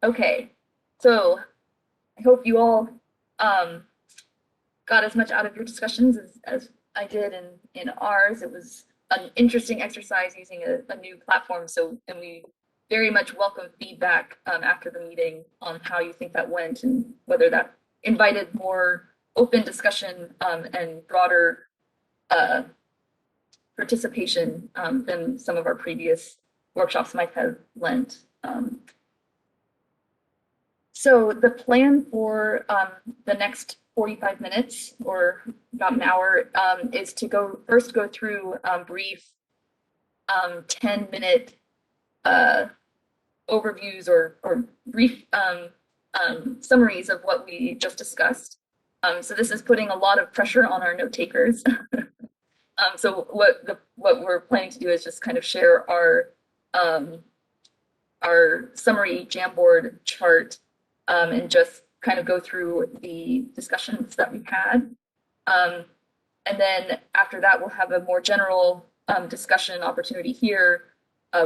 Okay, so I hope you all um, got as much out of your discussions as I did in ours. It was an interesting exercise using a new platform. So, and we very much welcome feedback after the meeting on how you think that went and whether that invited more open discussion and broader uh, participation than some of our previous workshops might have lent. So the plan for the next 45 minutes or about an hour is to go through brief 10-minute uh, overviews or brief summaries of what we just discussed. So this is putting a lot of pressure on our note takers. So what we're planning to do is just kind of share um, our summary Jamboard chart and just kind of go through the discussions that we've had. Um, and then after that, we'll have a more general discussion opportunity here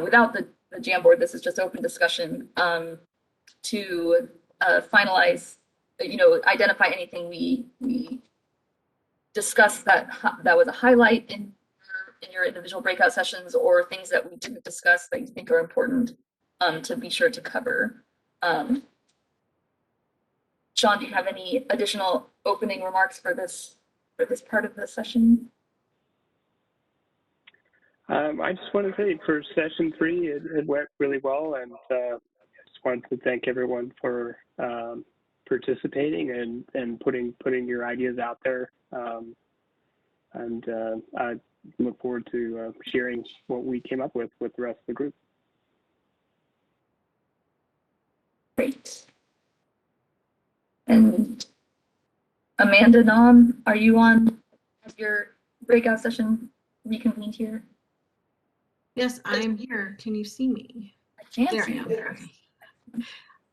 without the Jamboard. This is just open discussion to finalize, identify anything we discussed that was a highlight in your individual breakout sessions or things that we didn't discuss that you think are important to be sure to cover. Sean, do you have any additional opening remarks for this part of the session? I just want to say for session 3, it went really well, and just wanted to thank everyone for participating and putting your ideas out there. And I look forward to sharing what we came up with the rest of the group. Great. And Amanda Nam, are you on? Has your breakout session reconvened here? Yes, I am here. Can you see me? I can't there see I am. you.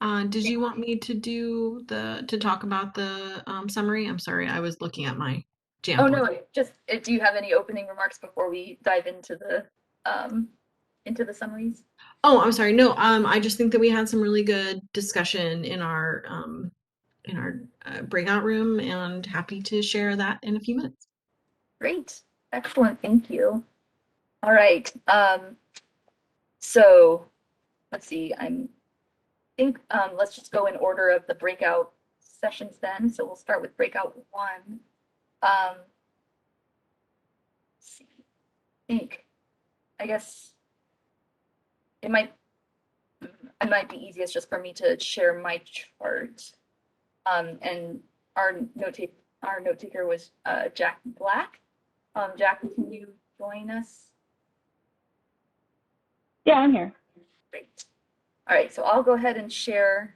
Okay. Did you want me to talk about the summary? I'm sorry, I was looking at my Jamboard. Oh no, just do you have any opening remarks before we dive into the summaries? Oh, I'm sorry. No, I just think that we had some really good discussion in our breakout room, and happy to share that in a few minutes. Great, excellent, thank you. All right, so let's see. Let's just go in order of the breakout sessions then. So we'll start with breakout 1. Let's see. I guess it might be easiest just for me to share my chart. And our note taker was Jackie Black. Jackie, can you join us? Yeah, I'm here. Great. All right, so I'll go ahead and share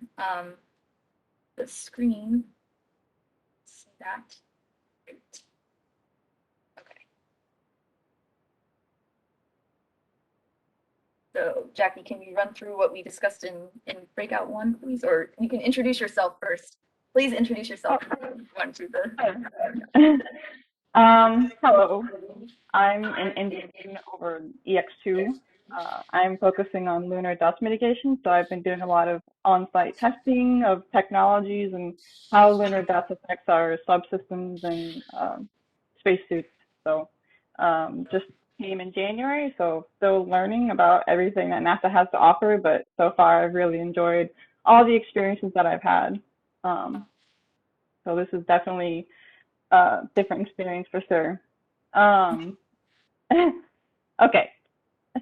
the screen. See that? Great. Okay. So Jackie, can you run through what we discussed in breakout 1, please? Or you can introduce yourself first. Please introduce yourself. Run through the. Hello, I'm an Indian student over EX2. I'm focusing on lunar dust mitigation, so I've been doing a lot of on-site testing of technologies and how lunar dust affects our subsystems and spacesuits. So just came in January, so still learning about everything that NASA has to offer, but so far I've really enjoyed all the experiences that I've had. So this is definitely different experience for sure. Okay,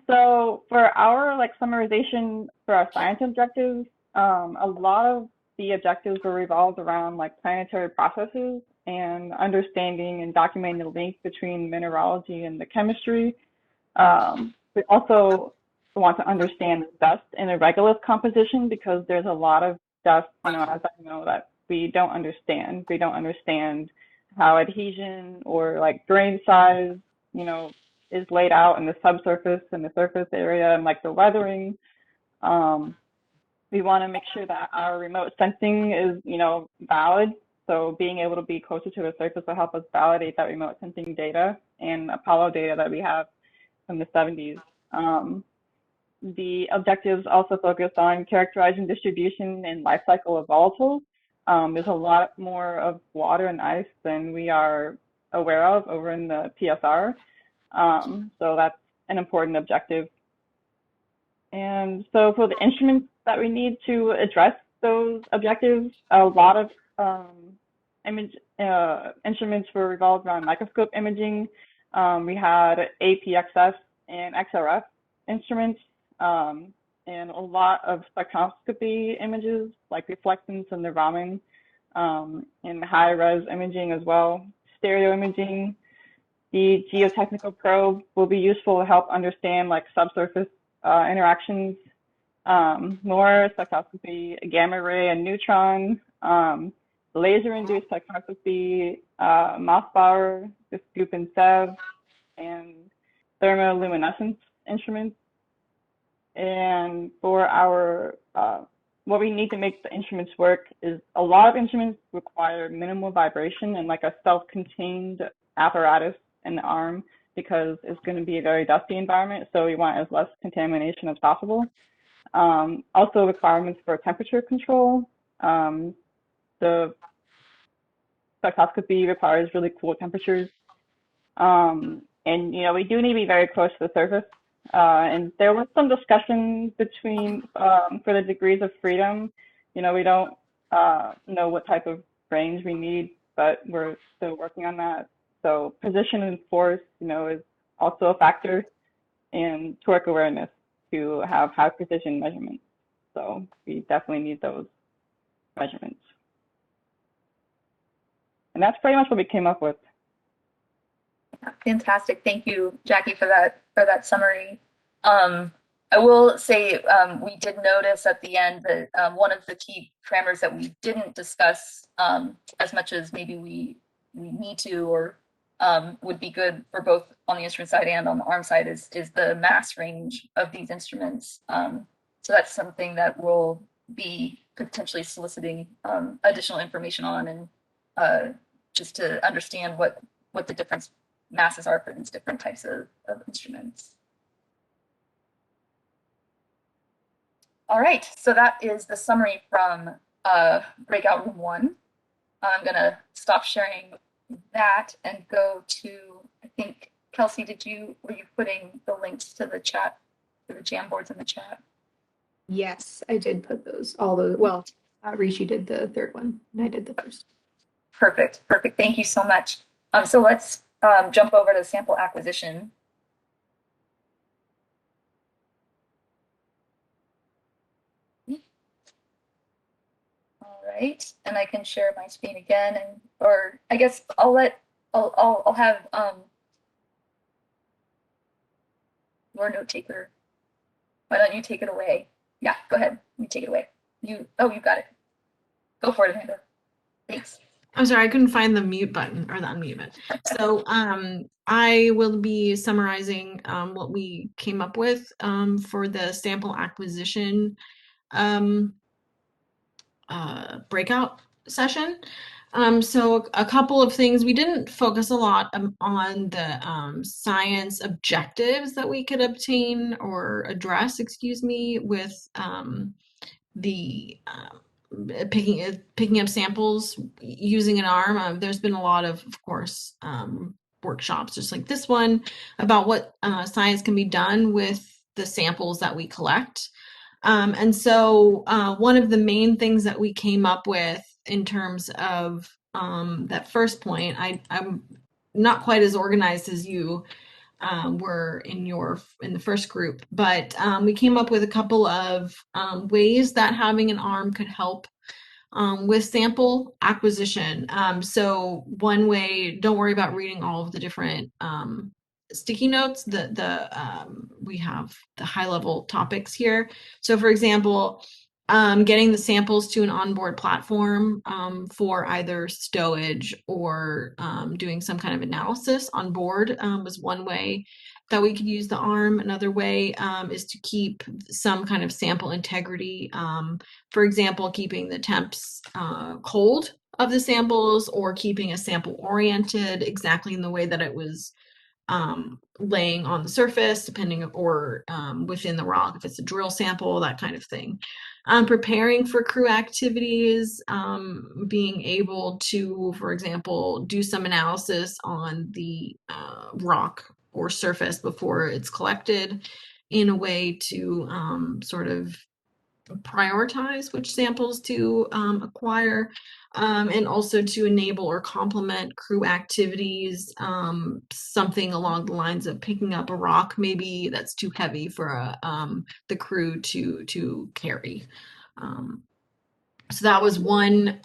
so for our summarization for our science objectives, a lot of the objectives were revolved around planetary processes and understanding and documenting the link between mineralogy and the chemistry. We also want to understand dust and the regolith composition because there's a lot of dust, as I know, that we don't understand. We don't understand how adhesion or grain size, is laid out in the subsurface and the surface area and the weathering. We want to make sure that our remote sensing is, valid. So being able to be closer to the surface will help us validate that remote sensing data and Apollo data that we have from the 70s. The objectives also focus on characterizing distribution and life cycle of volatiles. There's a lot more of water and ice than we are aware of over in the PSR. So that's an important objective. And so for the instruments that we need to address those objectives, a lot of instruments were revolved around microscope imaging. We had APXS and XRF instruments, and a lot of spectroscopy images like reflectance and the Raman, and high-res imaging as well, stereo imaging. The geotechnical probe will be useful to help understand like subsurface interactions, more spectroscopy, gamma ray and neutron, laser-induced spectroscopy, Mossbauer, the Scoop and Sev, and thermoluminescence instruments. And for our, what we need to make the instruments work is a lot of instruments require minimal vibration and like a self-contained apparatus in the arm because it's going to be a very dusty environment. So we want as less contamination as possible. Also requirements for temperature control. The spectroscopy requires really cool temperatures. And, you know, we do need to be very close to the surface. And there was some discussion between, for the degrees of freedom. You know, we don't know what type of range we need, but we're still working on that. So position and force, you know, is also a factor, and torque awareness to have high precision measurements. So we definitely need those measurements. And that's pretty much what we came up with. Fantastic. Thank you, Jackie, for that summary. I will say we did notice at the end that one of the key parameters that we didn't discuss as much as maybe we need to or would be good for both on the instrument side and on the arm side is the mass range of these instruments. So that's something that we'll be potentially soliciting additional information on, and just to understand what the different masses are for these different types of instruments. All right, so that is the summary from Breakout Room 1. I'm gonna stop sharing that and go to, I think, Kelsey, were you putting the links to the chat, to the Jamboards in the chat? Yes, I did put those, all those, well, Rishi did the third one, and I did the first. Perfect. Thank you so much. So let's jump over to sample acquisition. All right, and I can share my screen again, or I guess I'll have your note taker. Why don't you take it away? Yeah, go ahead. You take it away. You got it. Go for it, Amanda. Thanks. I'm sorry, I couldn't find the mute button or the unmute button. So I will be summarizing what we came up with for the sample acquisition breakout session. So a couple of things. We didn't focus a lot on the science objectives that we could obtain or address, excuse me, with the picking up samples using an arm. There's been a lot of course, workshops just like this one about what science can be done with the samples that we collect. And so one of the main things that we came up with in terms of that first point, I'm not quite as organized as you were in the first group, but we came up with a couple of ways that having an arm could help with sample acquisition. So one way, don't worry about reading all of the different sticky notes. We have the high level topics here. So for example, getting the samples to an onboard platform for either stowage or doing some kind of analysis on board was one way that we could use the arm. Another way is to keep some kind of sample integrity. For example, keeping the temps cold of the samples or keeping a sample oriented exactly in the way that it was laying on the surface, depending or within the rock, if it's a drill sample, that kind of thing. Preparing for crew activities, being able to, for example, do some analysis on the rock or surface before it's collected in a way to sort of prioritize which samples to acquire, and also to enable or complement crew activities, something along the lines of picking up a rock maybe that's too heavy for the crew to carry. So that was one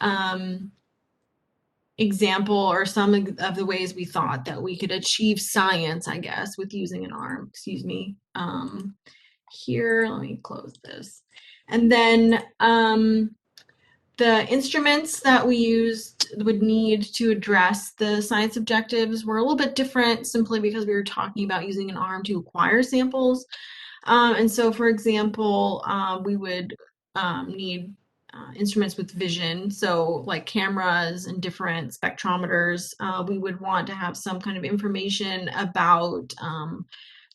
example, or some of the ways we thought that we could achieve science, I guess, with using an arm. Excuse me. Here, let me close this. And then the instruments that we used would need to address the science objectives were a little bit different, simply because we were talking about using an arm to acquire samples. And so, for example, we would need instruments with vision, so like cameras and different spectrometers. We would want to have some kind of information about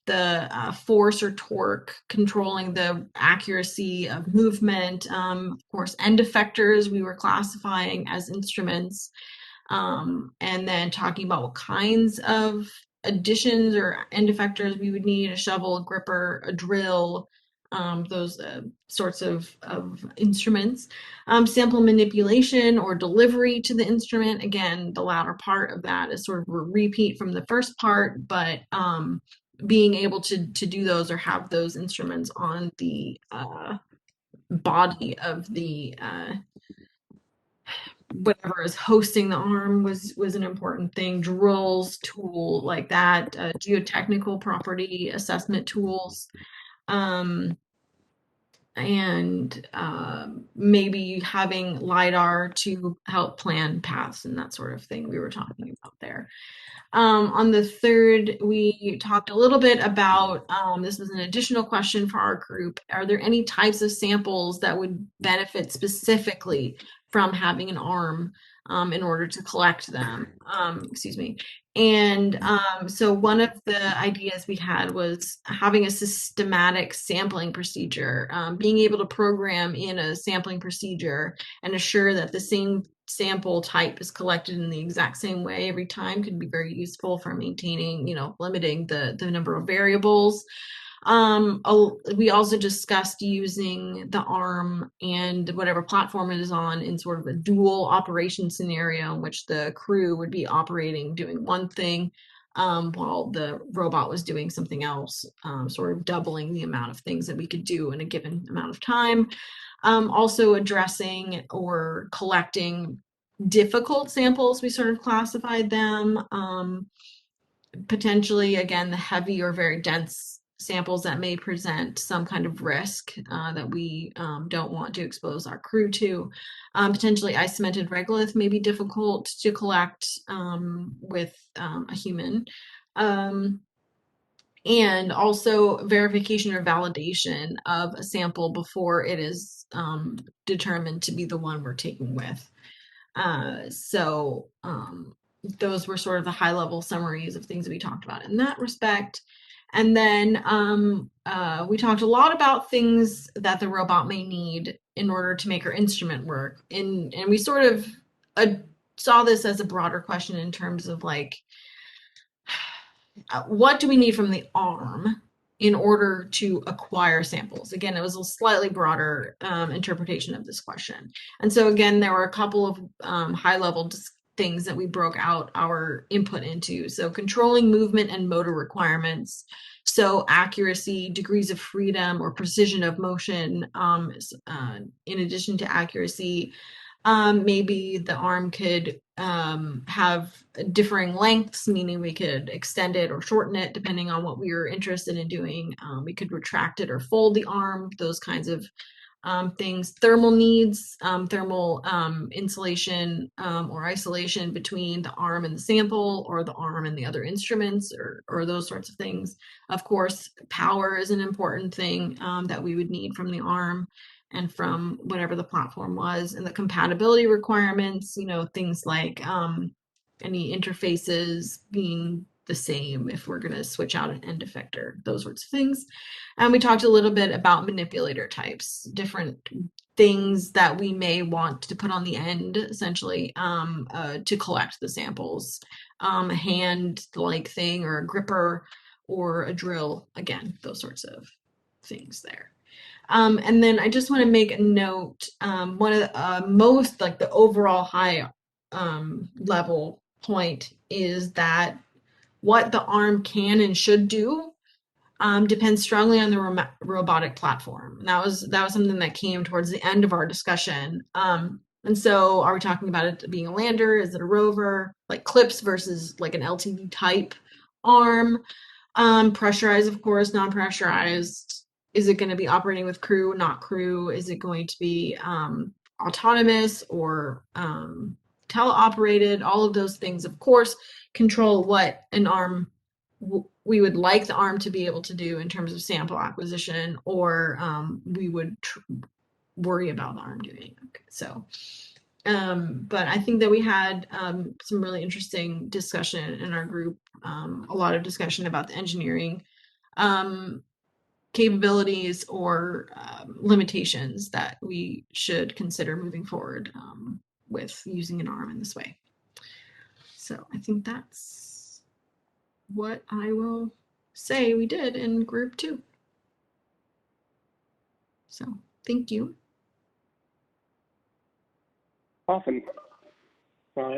the force or torque controlling the accuracy of movement. Of course, end effectors we were classifying as instruments, and then talking about what kinds of additions or end effectors we would need: a shovel, a gripper, a drill, those sorts of instruments. Sample manipulation or delivery to the instrument. Again, the latter part of that is sort of a repeat from the first part, but being able to do those or have those instruments on the body of the whatever is hosting the arm was an important thing. Drills, tool like that, geotechnical property assessment tools, and maybe having LiDAR to help plan paths and that sort of thing we were talking about there. On the third, we talked a little bit about, this is an additional question for our group: are there any types of samples that would benefit specifically from having an arm in order to collect them? Excuse me. And so one of the ideas we had was having a systematic sampling procedure, being able to program in a sampling procedure and assure that the same sample type is collected in the exact same way every time could be very useful for maintaining, limiting the number of variables. We also discussed using the arm and whatever platform it is on in sort of a dual operation scenario in which the crew would be operating, doing one thing, while the robot was doing something else, sort of doubling the amount of things that we could do in a given amount of time. Also addressing or collecting difficult samples, we sort of classified them. Potentially, again, the heavy or very dense samples that may present some kind of risk that we don't want to expose our crew to. Potentially isomented regolith may be difficult to collect with a human. And also verification or validation of a sample before it is determined to be the one we're taking with. So those were sort of the high level summaries of things that we talked about in that respect. And then we talked a lot about things that the robot may need in order to make her instrument work. And we sort of saw this as a broader question in terms of like, what do we need from the arm in order to acquire samples? Again, it was a slightly broader interpretation of this question. And so again, there were a couple of high-level things that we broke out our input into. So controlling movement and motor requirements. So accuracy, degrees of freedom or precision of motion, in addition to accuracy. Maybe the arm could have differing lengths, meaning we could extend it or shorten it depending on what we were interested in doing. We could retract it or fold the arm, those kinds of things. Thermal needs, thermal insulation or isolation between the arm and the sample, or the arm and the other instruments, or those sorts of things. Of course, power is an important thing that we would need from the arm and from whatever the platform was. And the compatibility requirements, things like any interfaces being the same if we're going to switch out an end effector, those sorts of things. And we talked a little bit about manipulator types, different things that we may want to put on the end, essentially, to collect the samples. A hand-like thing, or a gripper, or a drill. Again, those sorts of things there. And then I just want to make a note. One of the most, like, the overall high level point is that what the arm can and should do depends strongly on the robotic platform. And that was something that came towards the end of our discussion. And so, are we talking about it being a lander? Is it a rover? Like clips versus like an LTV type arm? Pressurized, of course, non-pressurized. Is it going to be operating with crew, not crew? Is it going to be autonomous or teleoperated? All of those things, of course, control what an arm we would like the arm to be able to do in terms of sample acquisition, or we would worry about the arm doing. Okay, so, but I think that we had some really interesting discussion in our group, a lot of discussion about the engineering capabilities or limitations that we should consider moving forward with using an arm in this way. So I think that's what I will say we did in group 2. So thank you. Awesome. Well,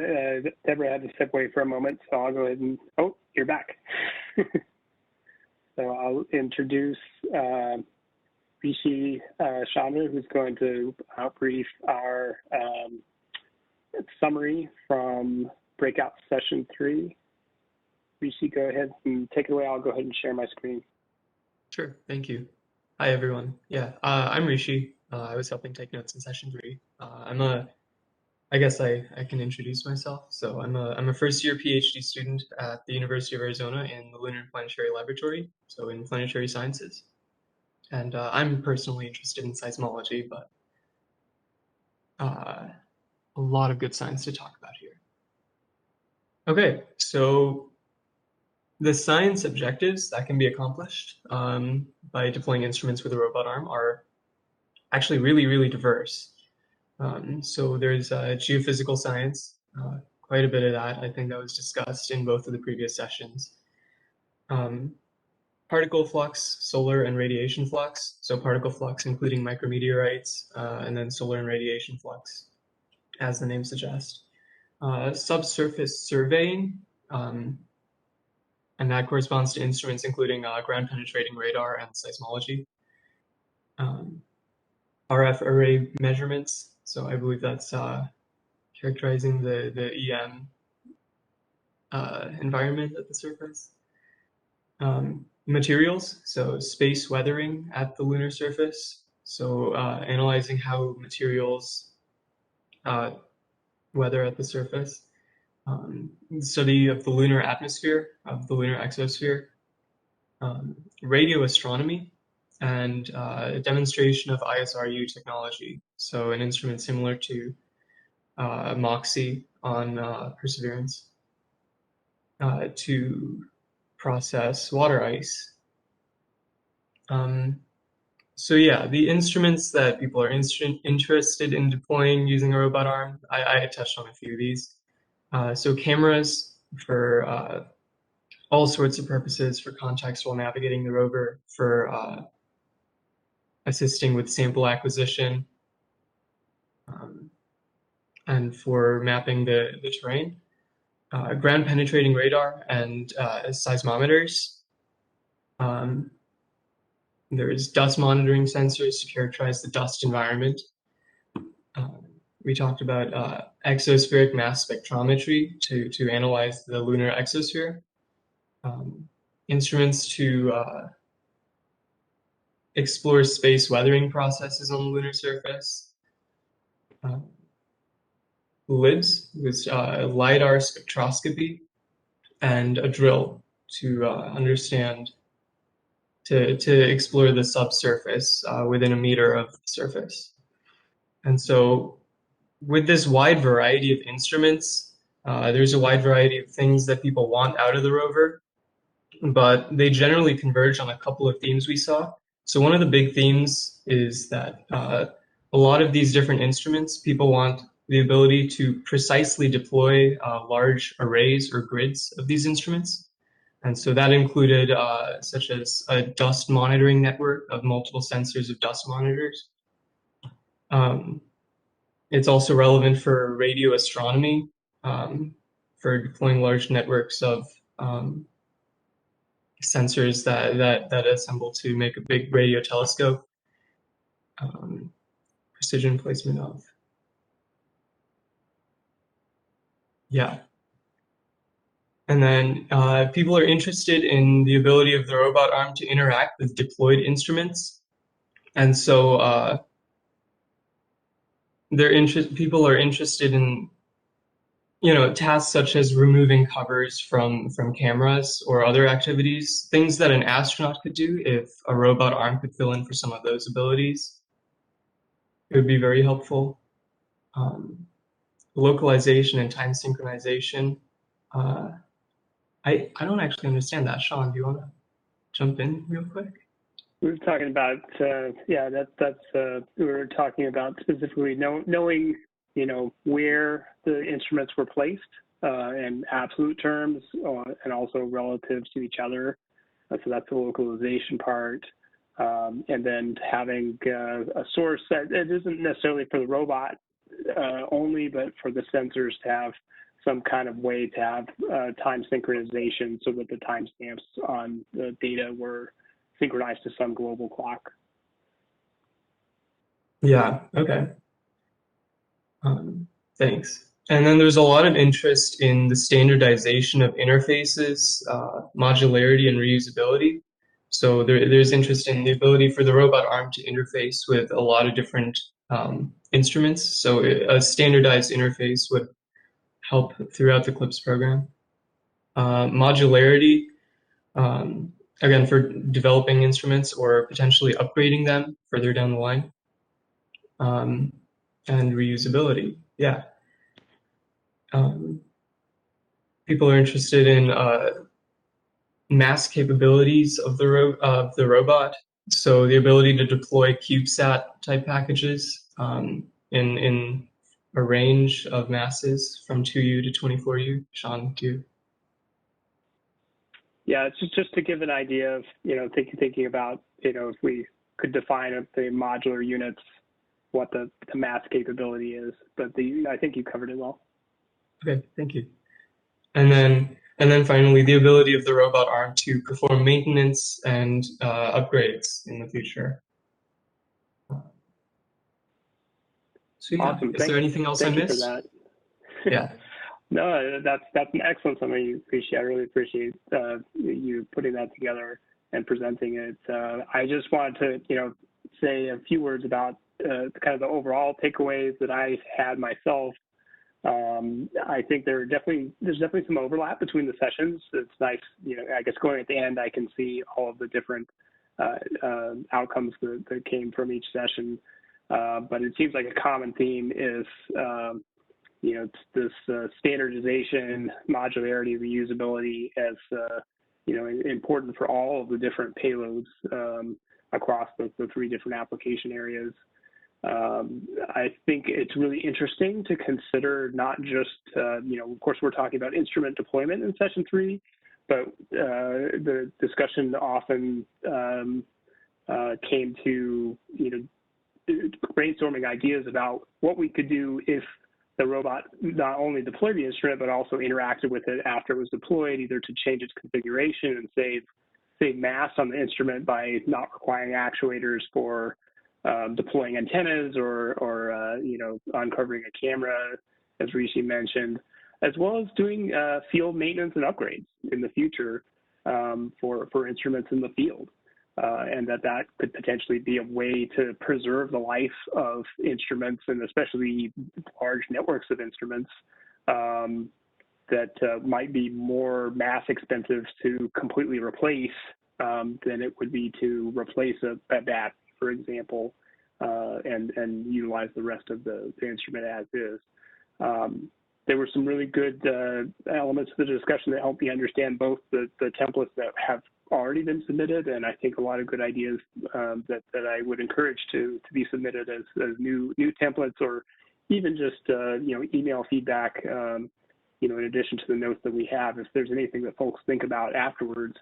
Deborah had to step away for a moment, so I'll go ahead and, oh, you're back. So I'll introduce Rishi, Chandra, who's going to brief our summary from Breakout Session 3. Rishi, go ahead and take it away. I'll go ahead and share my screen. Sure, thank you. Hi, everyone. Yeah, I'm Rishi. I was helping take notes in Session 3. I guess I can introduce myself. So I'm a first-year PhD student at the University of Arizona in the Lunar Planetary Laboratory, so in planetary sciences. And I'm personally interested in seismology, but a lot of good science to talk about here. Okay, so the science objectives that can be accomplished by deploying instruments with a robot arm are actually really, really diverse. So there's geophysical science, quite a bit of that. I think that was discussed in both of the previous sessions. Particle flux, solar and radiation flux. So particle flux including micrometeorites, and then solar and radiation flux, as the name suggests. Subsurface surveying, and that corresponds to instruments including ground penetrating radar and seismology. RF array measurements, so I believe that's characterizing the EM environment at the surface. Materials, so space weathering at the lunar surface, so analyzing how materials weather at the surface. Study of the lunar atmosphere, of the lunar exosphere. Radio astronomy, and a demonstration of ISRU technology, so an instrument similar to MOXIE on Perseverance, to process water ice. So yeah, the instruments that people are interested in deploying using a robot arm, I touched on a few of these. So cameras for all sorts of purposes, for context while navigating the rover, for assisting with sample acquisition, and for mapping the terrain. Ground penetrating radar and seismometers. There's dust monitoring sensors to characterize the dust environment. We talked about exospheric mass spectrometry to analyze the lunar exosphere. Instruments to explore space weathering processes on the lunar surface. LIDS with LiDAR spectroscopy, and a drill to understand, to explore the subsurface within a meter of the surface. And so with this wide variety of instruments, There's a wide variety of things that people want out of the rover, but they generally converge on a couple of themes we saw. So one of the big themes is that a lot of these different instruments, people want the ability to precisely deploy large arrays or grids of these instruments. And so that included such as a dust monitoring network of multiple sensors of dust monitors. It's also relevant for radio astronomy, for deploying large networks of sensors that assemble to make a big radio telescope. Precision placement of. Yeah. And then people are interested in the ability of the robot arm to interact with deployed instruments. And so people are interested in, tasks such as removing covers from cameras or other activities, things that an astronaut could do if a robot arm could fill in for some of those abilities. It would be very helpful. Localization and time synchronization. I don't actually understand that. Sean, do you want to jump in real quick? We were talking about, we were talking about specifically knowing, where the instruments were placed in absolute terms and also relative to each other. So that's the localization part. And then having a source that it isn't necessarily for the robot only, but for the sensors to have some kind of way to have time synchronization so that the timestamps on the data were synchronized to some global clock. Yeah, okay. Thanks. And then there's a lot of interest in the standardization of interfaces, modularity, and reusability. So there's interest in the ability for the robot arm to interface with a lot of different instruments. So a standardized interface would help throughout the CLIPS program. Modularity, again, for developing instruments or potentially upgrading them further down the line. And reusability, yeah. People are interested in mass capabilities of the robot. So the ability to deploy CubeSat type packages in a range of masses from 2U to 24U. Sean, do you? Yeah, it's just to give an idea of, thinking about, if we could define the modular units, what the mass capability is. But I think you covered it well. Okay, thank you. And then finally, the ability of the robot arm to perform maintenance and upgrades in the future. So yeah, Awesome. Is there anything else I missed? Thank you for that. Yeah. No, that's an excellent summary, Rishi. I really appreciate you putting that together and presenting it. I just wanted to, say a few words about kind of the overall takeaways that I had myself. I think there's definitely some overlap between the sessions. It's nice, I guess going at the end, I can see all of the different outcomes that came from each session. But it seems like a common theme is, it's this standardization, modularity, reusability as, important for all of the different payloads across the three different application areas. I think it's really interesting to consider not just, of course, we're talking about instrument deployment in session 3, but the discussion often came to, brainstorming ideas about what we could do if the robot not only deployed the instrument, but also interacted with it after it was deployed, either to change its configuration and save mass on the instrument by not requiring actuators for deploying antennas or uncovering a camera, as Rishi mentioned, as well as doing field maintenance and upgrades in the future for instruments in the field. And that could potentially be a way to preserve the life of instruments, and especially large networks of instruments that might be more mass expensive to completely replace than it would be to replace a bat, for example, and utilize the rest of the instrument as is. there were some really good elements to the discussion that helped me understand both the templates that have already been submitted, and I think a lot of good ideas that I would encourage to be submitted as new templates, or even just email feedback. In addition to the notes that we have, if there's anything that folks think about afterwards.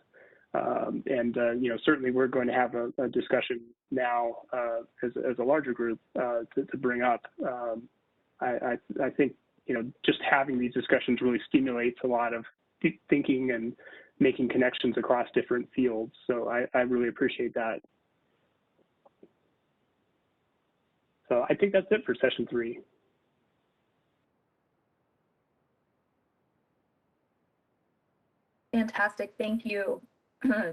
Certainly we're going to have a discussion now as a larger group to bring up. I think just having these discussions really stimulates a lot of thinking and making connections across different fields. So I really appreciate that. So I think that's it for session 3. Fantastic. Thank you.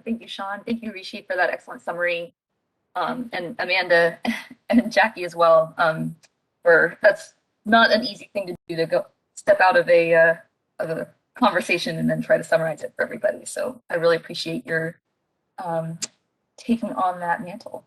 Thank you, Sean. Thank you, Rishi, for that excellent summary. And Amanda and Jackie as well. That's not an easy thing to do, to go step out of a conversation and then try to summarize it for everybody. So I really appreciate your taking on that mantle.